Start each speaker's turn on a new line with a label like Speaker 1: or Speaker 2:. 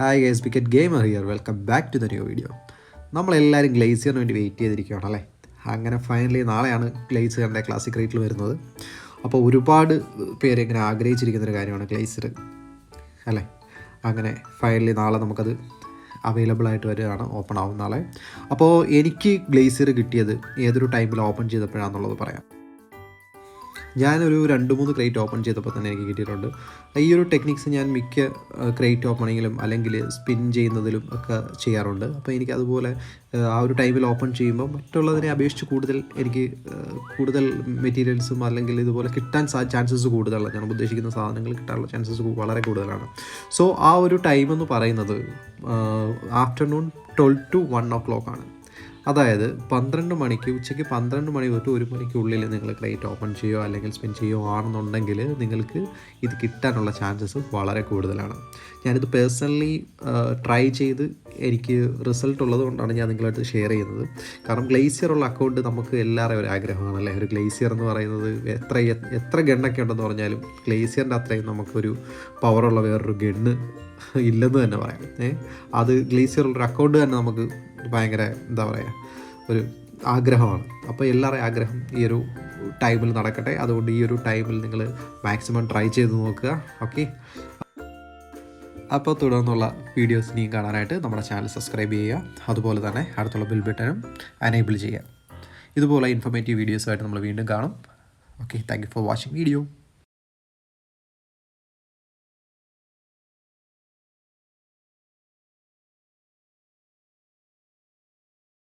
Speaker 1: Hi guys, wicket gamer here. Welcome back to the new video. നമ്മളെല്ലാവരും ഗ്ലേസിയറിന് വേണ്ടി wait ചെയ്തിരിക്കുകയാണല്ലേ. അങ്ങനെ ഫൈനലി നാളെയാണ് ഗ്ലേസിയറിൻ്റെ ക്ലാസിക് റേറ്റിൽ വരുന്നത്. അപ്പോൾ ഒരുപാട് പേര് ഇങ്ങനെ ആഗ്രഹിച്ചിരിക്കുന്നൊരു കാര്യമാണ് ഗ്ലേസിയർ അല്ലേ. അങ്ങനെ ഫൈനലി നാളെ നമുക്കത് അവൈലബിൾ ആയിട്ട് വരികയാണ്, ഓപ്പൺ ആവും നാളെ. അപ്പോൾ എനിക്ക് ഗ്ലേസിയർ കിട്ടിയത് ഏതൊരു ടൈമിൽ ഓപ്പൺ ചെയ്തപ്പോഴാണെന്നുള്ളത് പറയാം. ഞാനൊരു 2-3 ക്രേറ്റ് ഓപ്പൺ ചെയ്തപ്പോൾ തന്നെ എനിക്ക് കിട്ടിയിട്ടുണ്ട്. ഈ ഒരു ടെക്നിക്സ് ഞാൻ മിക്ക ക്രേറ്റ് ഓപ്പണിങ്ങിലും അല്ലെങ്കിൽ സ്പിൻ ചെയ്യുന്നതിലും ഒക്കെ ചെയ്യാറുണ്ട്. അപ്പോൾ എനിക്ക് അതുപോലെ ആ ഒരു ടൈമിൽ ഓപ്പൺ ചെയ്യുമ്പോൾ മറ്റുള്ളതിനെ അപേക്ഷിച്ച് എനിക്ക് കൂടുതൽ മെറ്റീരിയൽസും അല്ലെങ്കിൽ ഇതുപോലെ കിട്ടാൻ ചാൻസസ് കൂടുതലാണ്. ഞാൻ ഉദ്ദേശിക്കുന്ന സാധനങ്ങൾ കിട്ടാനുള്ള ചാൻസസ് വളരെ കൂടുതലാണ്. സോ ആ ഒരു ടൈം എന്ന് പറയുന്നത് ആഫ്റ്റർനൂൺ 12 to 1 o'clock ആണ്. അതായത് 12 മണിക്ക്, ഉച്ചയ്ക്ക് 12 മണി തൊട്ട് 1 മണിക്കുള്ളിൽ നിങ്ങൾ ക്രേറ്റ് ഓപ്പൺ ചെയ്യുകയോ അല്ലെങ്കിൽ സ്പിൻ ചെയ്യുകയോ ആണെന്നുണ്ടെങ്കിൽ നിങ്ങൾക്ക് ഇത് കിട്ടാനുള്ള ചാൻസസ് വളരെ കൂടുതലാണ്. ഞാനിത് പേഴ്സണലി ട്രൈ ചെയ്ത് എനിക്ക് റിസൾട്ട് ഉള്ളത് കൊണ്ടാണ് ഞാൻ നിങ്ങളടുത്ത് ഷെയർ ചെയ്യുന്നത്. കാരണം ഗ്ലേസിയർ ഉള്ള അക്കൗണ്ട് നമുക്ക് എല്ലാവരും ഒരു ആഗ്രഹമാണല്ലേ. ഒരു ഗ്ലേസിയർ എന്ന് പറയുന്നത് എത്ര ഗണ്ണൊക്കെ ഉണ്ടെന്ന് പറഞ്ഞാലും ഗ്ലേസിയറിൻ്റെ അത്രയും നമുക്കൊരു പവറുള്ള വേറൊരു ഗണ്ണ് ഇല്ലെന്ന് തന്നെ പറയാം. അത് ഗ്ലേസിയറുള്ളൊരു അക്കൗണ്ട് തന്നെ നമുക്ക് ഭയങ്കര എന്താ പറയുക, ഒരു ആഗ്രഹമാണ്. അപ്പോൾ എല്ലാവരുടെയും ആഗ്രഹം ഈ ഒരു ടൈമിൽ നടക്കട്ടെ. അതുകൊണ്ട് ഈ ഒരു ടൈമിൽ നിങ്ങൾ മാക്സിമം ട്രൈ ചെയ്ത് നോക്കുക. ഓക്കെ, അപ്പോൾ തുടർന്നുള്ള വീഡിയോസ് ഇനിയും കാണാനായിട്ട് നമ്മുടെ ചാനൽ സബ്സ്ക്രൈബ് ചെയ്യുക. അതുപോലെ തന്നെ അടുത്തുള്ള ബെൽ ബട്ടനും എനേബിൾ ചെയ്യുക. ഇതുപോലെ ഇൻഫോർമേറ്റീവ് വീഡിയോസുമായിട്ട് നമ്മൾ വീണ്ടും കാണും. Okay, thank you for watching video.